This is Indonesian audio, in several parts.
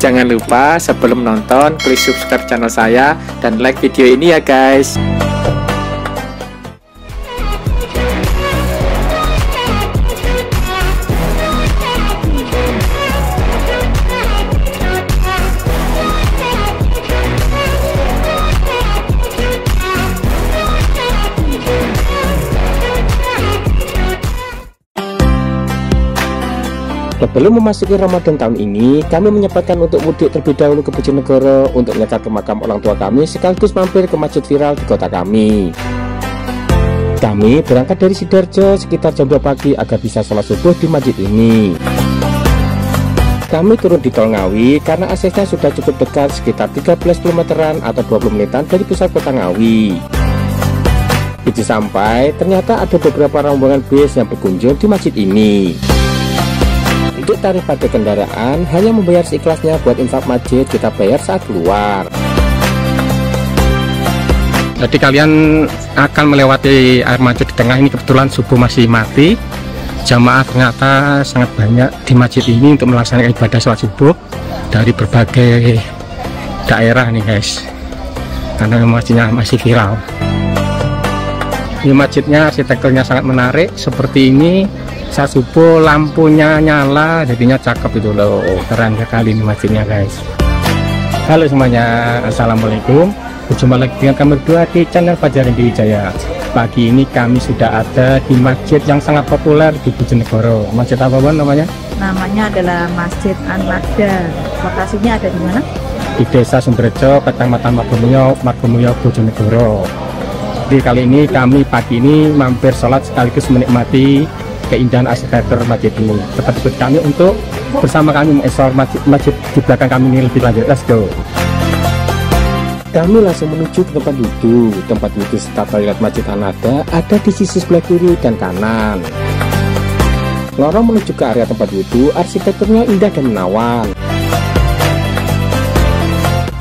Jangan lupa sebelum nonton klik subscribe channel saya dan like video ini ya guys. Sebelum memasuki Ramadan tahun ini, kami menyempatkan untuk mudik terlebih dahulu ke Bojonegoro untuk menyekat ke makam orang tua kami sekaligus mampir ke masjid viral di kota kami. Kami berangkat dari Sidoarjo sekitar jam 2 pagi agar bisa sholat subuh di masjid ini. Kami turun di Tol Ngawi karena aksesnya sudah cukup dekat sekitar 13 kilometeran atau 20 menitan dari pusat kota Ngawi. Begitu sampai, ternyata ada beberapa rombongan bis yang berkunjung di masjid ini. Untuk tarif pada kendaraan hanya membayar seikhlasnya, buat infak masjid kita bayar saat keluar. Jadi kalian akan melewati air mancur di tengah ini, kebetulan subuh masih mati. Jamaah ternyata sangat banyak di masjid ini untuk melaksanakan ibadah sholat subuh dari berbagai daerah nih guys, karena masjidnya masih viral. Ini masjidnya arsitekturnya sangat menarik seperti ini. Saat subuh lampunya nyala, jadinya cakep itu loh, keren sekali ini masjidnya guys. Halo semuanya, assalamualaikum. Berjumpa lagi dengan kami berdua di channel Fajar Rindy Wijaya. Pagi ini kami sudah ada di masjid yang sangat populer di Bojonegoro. Masjid apa Bang namanya? Namanya adalah Masjid An-Nahda. Lokasinya ada di mana? Di Desa Sumberjo, Kecamatan Margomulyo, Bojonegoro. Jadi kali ini kami pagi ini mampir sholat sekaligus menikmati keindahan arsitektur masjid ini. Tetap ikut kami untuk bersama kami mengeksplor masjid di belakang kami ini lebih lanjut. Let's go. Kami langsung menuju ke tempat wudhu. Tempat wudhu serta toilet Masjid An-Nahda ada di sisi sebelah kiri dan kanan. Lorong menuju ke area tempat wudhu, arsitekturnya indah dan menawan.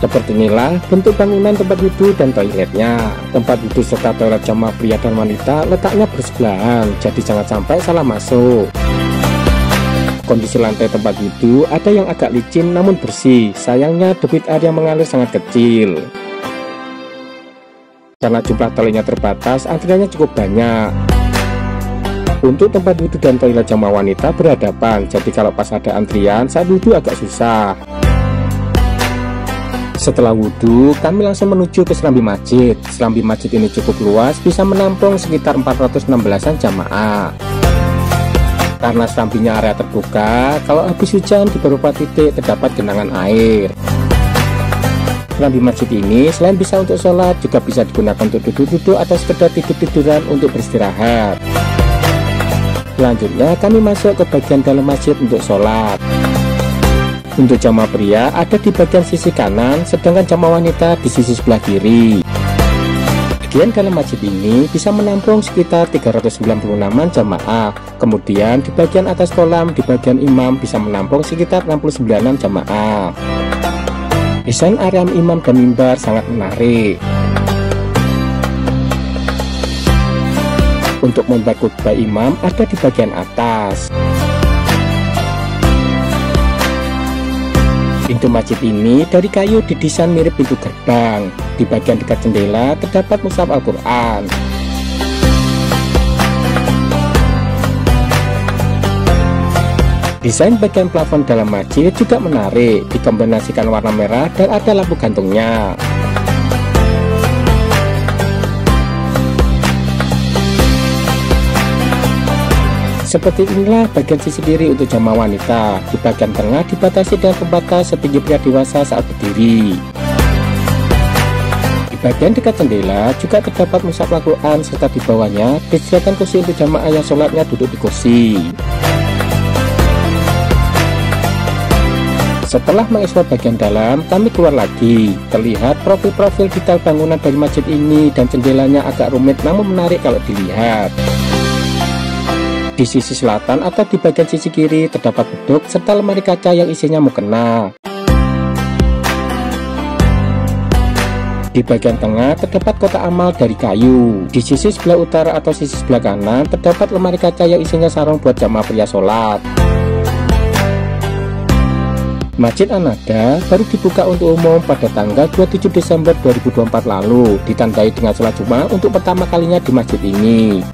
Seperti inilah bentuk bangunan tempat wudhu dan toiletnya. Tempat wudhu serta toilet jamaah pria dan wanita letaknya bersebelahan, jadi jangan sampai salah masuk. Kondisi lantai tempat wudhu ada yang agak licin namun bersih. Sayangnya debit air yang mengalir sangat kecil. Karena jumlah toiletnya terbatas, antriannya cukup banyak. Untuk tempat wudhu dan toilet jamaah wanita berhadapan, jadi kalau pas ada antrian saat wudhu agak susah. Setelah wudhu, kami langsung menuju ke serambi masjid. Serambi masjid ini cukup luas, bisa menampung sekitar 416-an jamaah. Karena serambinya area terbuka, kalau habis hujan di beberapa titik terdapat genangan air. Serambi masjid ini selain bisa untuk sholat, juga bisa digunakan untuk duduk-duduk atau sekedar tidur-tiduran untuk beristirahat. Selanjutnya kami masuk ke bagian dalam masjid untuk sholat. Untuk jamaah pria ada di bagian sisi kanan, sedangkan jamaah wanita di sisi sebelah kiri. Bagian dalam masjid ini bisa menampung sekitar 396-an jamaah. Kemudian di bagian atas kolam di bagian imam bisa menampung sekitar 69-an jamaah. Desain area imam dan mimbar sangat menarik. Untuk mimbar khutbah imam ada di bagian atas. Pintu masjid ini dari kayu didesain mirip pintu gerbang. Di bagian dekat jendela terdapat mushaf Al-Quran. Desain bagian plafon dalam masjid juga menarik, dikombinasikan warna merah dan ada lampu gantungnya. Seperti inilah bagian sisi kiri untuk jamaah wanita. Di bagian tengah dibatasi dengan pembatas setinggi pria dewasa saat berdiri. Di bagian dekat jendela juga terdapat mushaf Al-Quran serta di bawahnya disediakan kursi untuk jamaah yang sholatnya duduk di kursi. Setelah mengeksplor bagian dalam, kami keluar lagi. Terlihat profil-profil detail bangunan dari masjid ini dan jendelanya agak rumit namun menarik kalau dilihat. Di sisi selatan atau di bagian sisi kiri terdapat beduk serta lemari kaca yang isinya mukena. Di bagian tengah terdapat kotak amal dari kayu. Di sisi sebelah utara atau sisi sebelah kanan terdapat lemari kaca yang isinya sarung buat jamaah pria sholat. Masjid An-Nahda baru dibuka untuk umum pada tanggal 27 Desember 2024 lalu, ditandai dengan sholat Jumat untuk pertama kalinya di masjid ini.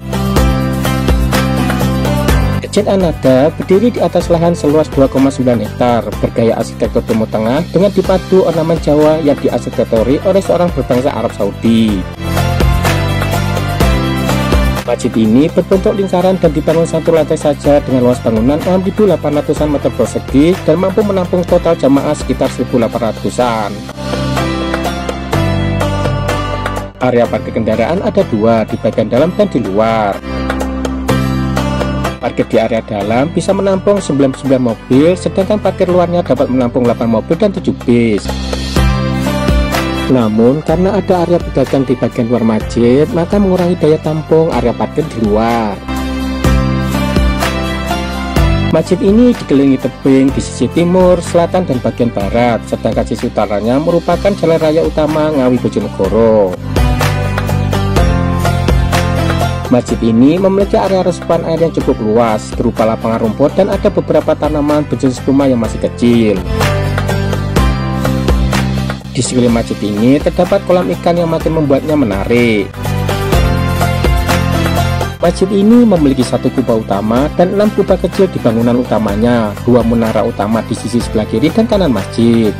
Masjid An-Nahda berdiri di atas lahan seluas 2,9 hektar, bergaya arsitektur Timur Tengah dengan dipadu ornamen Jawa yang diarsitektori oleh seorang berbangsa Arab Saudi. Masjid ini berbentuk lingkaran dan dibangun satu lantai saja dengan luas bangunan 6.800-an meter persegi dan mampu menampung total jamaah sekitar 1.800-an. Area parkir kendaraan ada dua, di bagian dalam dan di luar. Parkir di area dalam bisa menampung 99 mobil, sedangkan parkir luarnya dapat menampung 8 mobil dan 7 bis. Namun, karena ada area pedagang di bagian luar masjid, maka mengurangi daya tampung area parkir di luar. Masjid ini dikelilingi tebing di sisi timur, selatan, dan bagian barat, sedangkan sisi utaranya merupakan jalan raya utama Ngawi Bojonegoro. Masjid ini memiliki area resepan air yang cukup luas, berupa lapangan rumput dan ada beberapa tanaman berjenis rumah yang masih kecil. Di sekeliling masjid ini terdapat kolam ikan yang makin membuatnya menarik. Masjid ini memiliki satu kubah utama dan 6 kubah kecil di bangunan utamanya, 2 menara utama di sisi sebelah kiri dan kanan masjid.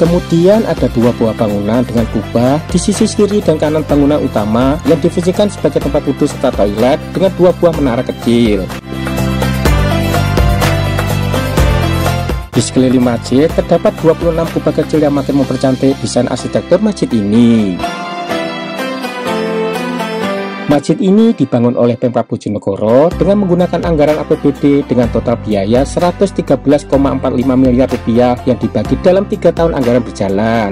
Kemudian ada 2 buah bangunan dengan kubah di sisi kiri dan kanan bangunan utama yang difungsikan sebagai tempat wudhu serta toilet dengan 2 buah menara kecil. Di sekeliling masjid terdapat 26 kubah kecil yang makin mempercantik desain arsitektur masjid ini. Masjid ini dibangun oleh Pemkab Bojonegoro dengan menggunakan anggaran APBD dengan total biaya 113,45 miliar rupiah yang dibagi dalam 3 tahun anggaran berjalan.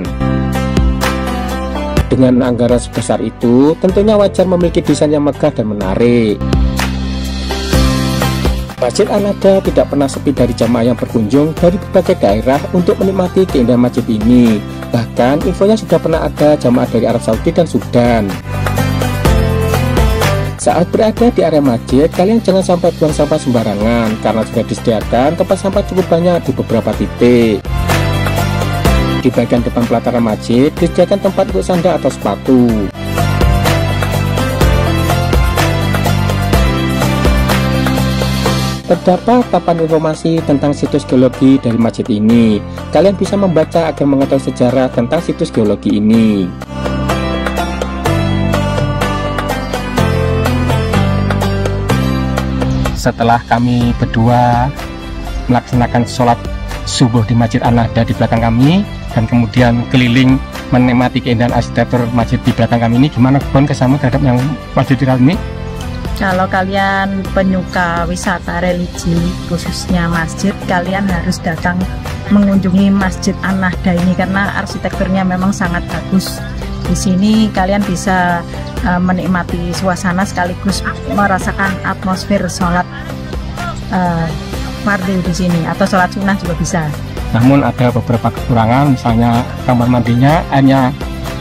Dengan anggaran sebesar itu, tentunya wajar memiliki desain yang megah dan menarik. Masjid An-Nahda tidak pernah sepi dari jamaah yang berkunjung dari berbagai daerah untuk menikmati keindahan masjid ini. Bahkan infonya sudah pernah ada jamaah dari Arab Saudi dan Sudan. Saat berada di area masjid, kalian jangan sampai buang sampah sembarangan karena sudah disediakan tempat sampah cukup banyak di beberapa titik. Di bagian depan pelataran masjid disediakan tempat untuk sandal atau sepatu. Terdapat papan informasi tentang situs geologi dari masjid ini. Kalian bisa membaca agar mengetahui sejarah tentang situs geologi ini. Setelah kami berdua melaksanakan sholat subuh di Masjid An-Nahda di belakang kami, dan kemudian keliling menikmati keindahan arsitektur masjid di belakang kami ini, gimana Bon kesamu terhadap yang masjid viral ini? Kalau kalian penyuka wisata religi, khususnya masjid, kalian harus datang mengunjungi Masjid An-Nahda ini karena arsitekturnya memang sangat bagus. Di sini kalian bisa menikmati suasana sekaligus merasakan atmosfer sholat fardu di sini, atau sholat sunnah juga bisa. Namun ada beberapa kekurangan, misalnya kamar mandinya hanya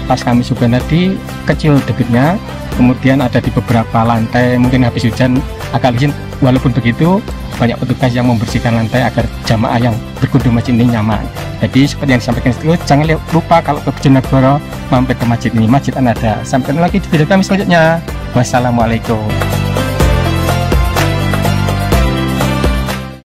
pas kami subuh tadi kecil debitnya. Kemudian ada di beberapa lantai mungkin habis hujan agak licin. Walaupun begitu, banyak petugas yang membersihkan lantai agar jamaah yang berkunjung masjid ini nyaman. Jadi seperti yang disampaikan itu, jangan lupa kalau ke Bojonegoro mampir ke masjid ini, Masjid An-Nahda. Sampai lagi di video kami selanjutnya. Wassalamualaikum.